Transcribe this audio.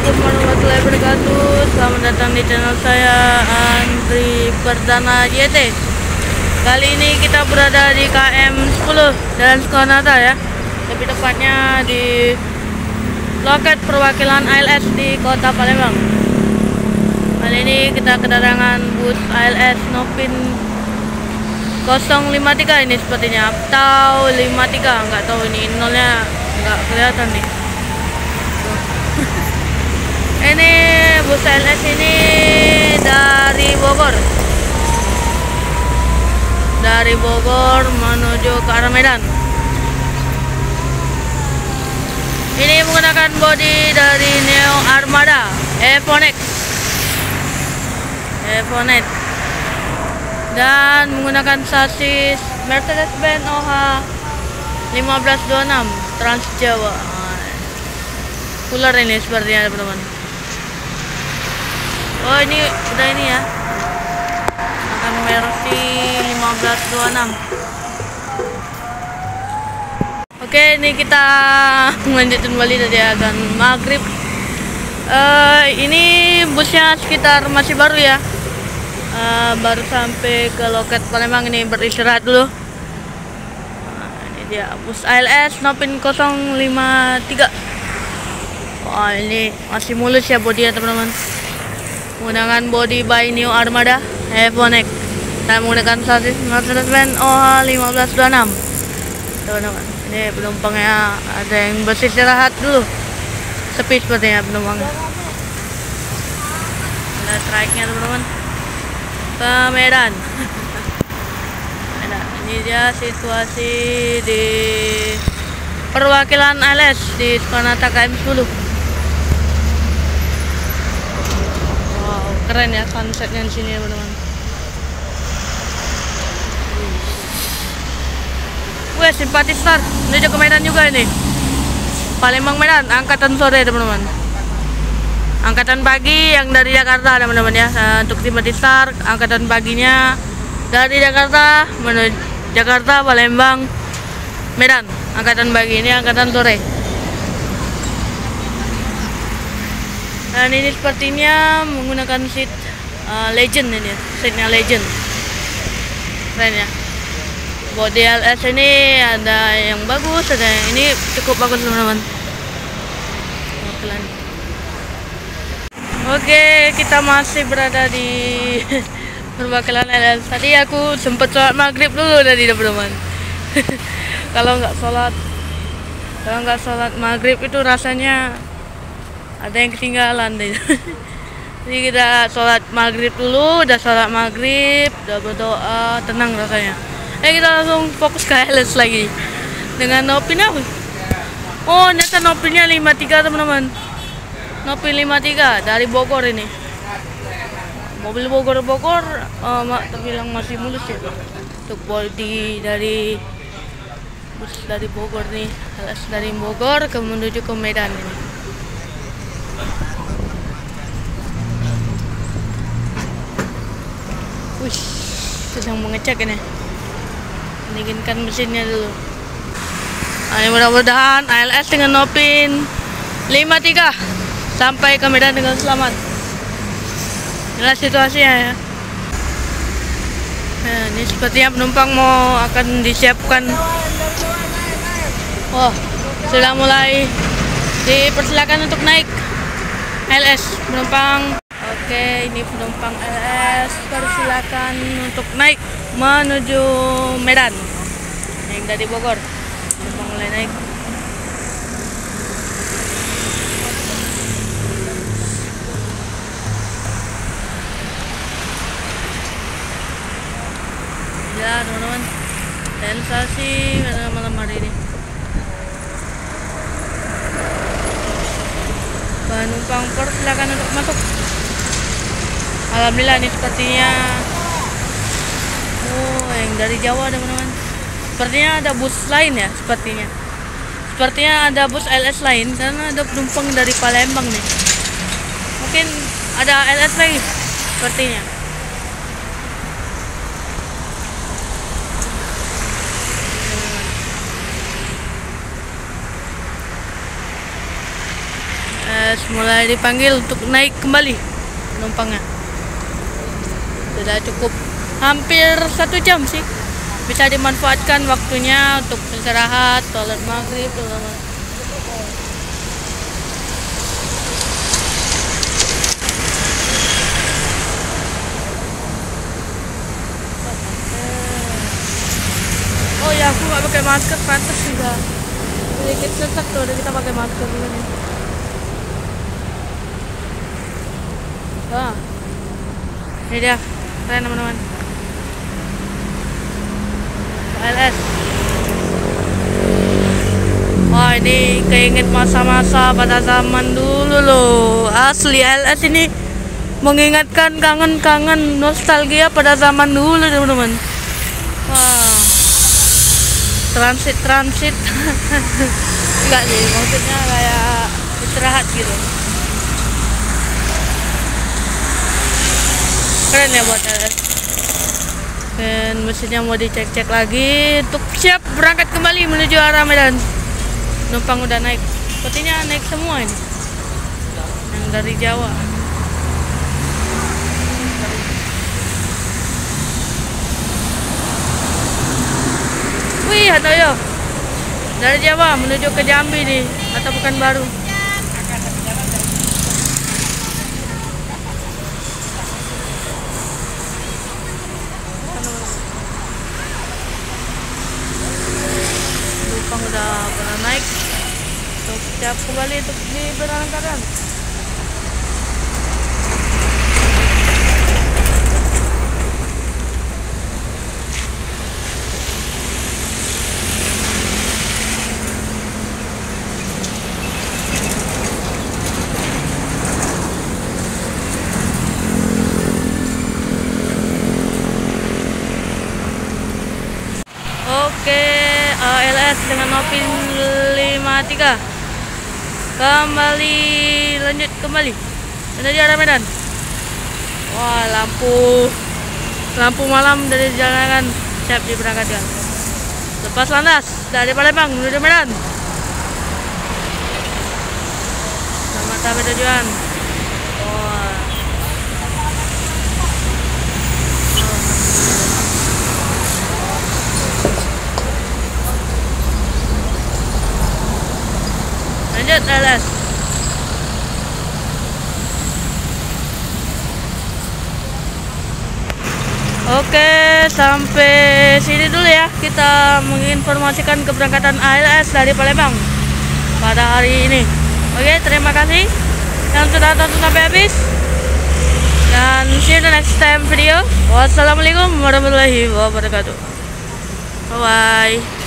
Assalamualaikum warahmatullahi wabarakatuh. Selamat datang di channel saya, Andri Perdana YT. Kali ini kita berada di KM 10 Jalan Soekarno-Hatta ya. Lebih tepatnya di loket perwakilan ALS di Kota Palembang. Kali ini kita kedatangan bus ALS Nopin 053 ini sepertinya, atau 53, nggak tahu, ini nolnya nggak kelihatan nih. Ini bus ALS ini dari Bogor menuju ke arah Medan. Ini menggunakan bodi dari Neo Armada Evonet dan menggunakan sasis Mercedes-Benz OH 1526 Trans Jawa. Cooler ini sepertinya teman-teman. Oh, ini udah ini ya, akan versi 1526. Oke, ini kita melanjutkan kembali dari azan maghrib. Ini busnya sekitar masih baru ya, baru sampai ke loket Palembang. Ini beristirahat dulu. Ini dia bus ALS Nopin 053. Oh, ini masih mulus ya bodinya teman-teman. Menggunakan body by Neo Armada Evonet dan menggunakan sasis Mercedes-Benz OH 1526. Teman-teman, ini penumpangnya ada yang beristirahat dulu. Sepi sepertinya penumpangnya. Ada trike-nya teman-teman ke Medan. Ini dia situasi di perwakilan ALS di Soekarno-Hatta KM 10. Keren ya sunsetnya di sini teman-teman. Wih, simpati start menuju ke Medan juga ini. Palembang Medan, angkatan sore teman-teman. Angkatan pagi yang dari Jakarta teman-teman ya. Untuk simpati start angkatan paginya dari Jakarta menuju Jakarta, Palembang, Medan. Angkatan pagi ini angkatan sore. Dan ini sepertinya menggunakan seat Legend ini, seatnya Legend. Keren ya. Bodi ALS ini ada yang bagus, ada yang ini cukup bagus teman-teman. Oke, kita masih berada di perwakilan ALS. Tadi aku sempat sholat maghrib dulu tadi teman-teman. Kalau nggak sholat maghrib itu rasanya ada yang ketinggalan deh. Jadi kita sholat maghrib dulu, udah sholat maghrib, udah berdoa, tenang rasanya. Kita langsung fokus ke ALS lagi dengan Nopin apa? Oh, ternyata Nopinnya 53 teman-teman. Nopin 53 dari Bogor ini. Mobil Bogor terbilang masih mulus ya. Untuk bodi dari bus dari Bogor nih, ALS dari Bogor menuju ke Medan ini. Wih, sedang mengecek ini. Dinginkan mesinnya dulu. Ini mudah-mudahan ALS dengan Nopin 53 sampai ke Medan dengan selamat. Inilah situasinya ya. Nah, ini sepertinya penumpang akan disiapkan. Oh, sudah mulai dipersilakan untuk naik ALS penumpang. Oke, ini penumpang ALS persilakan untuk naik menuju Medan. Yang dari Bogor, penumpang mulai naik. Ya teman-teman, sensasi malam hari ini. Penumpang persilakan untuk masuk. Alhamdulillah ini sepertinya, oh, yang dari Jawa teman-teman. Sepertinya ada bus lain ya, sepertinya ada bus ALS lain karena ada penumpang dari Palembang nih. Mungkin ada ALS lagi sepertinya. ALS mulai dipanggil untuk naik kembali penumpangnya. Sudah cukup hampir 1 jam sih, bisa dimanfaatkan waktunya untuk istirahat, sholat maghrib, oh ya, aku nggak pakai masker, pantas juga sedikit sesak tuh, udah kita pakai masker dulu nih. Wah, ini dia, keren teman-teman. ALS. Wah, ini keinget masa-masa pada zaman dulu loh. Asli ALS ini mengingatkan kangen-kangen nostalgia pada zaman dulu teman-teman. Wah, transit enggak sih, maksudnya kayak istirahat gitu. Keren ya buat ALS. Dan mesinnya mau dicek-cek lagi untuk siap berangkat kembali menuju arah Medan. Penumpang udah naik, sepertinya naik semua ini yang dari Jawa. Wih, Handoyo dari Jawa menuju ke Jambi nih, atau Pekanbaru. Penumpang udah pernah naik, untuk siap kembali untuk diberangkatkan. Oke, ALS dengan Nopin 53 kembali, lanjut kembali menuju arah Medan. Wah, lampu malam dari jalanan siap diberangkatkan. Lepas landas dari Palembang menuju Medan. Selamat sampai tujuan. Wah. Lanjut ALS. Oke, sampai sini dulu ya. Kita menginformasikan keberangkatan ALS dari Palembang pada hari ini. Oke, terima kasih yang sudah tonton sampai habis. Dan see you the next time video. Wassalamualaikum warahmatullahi wabarakatuh. Bye bye.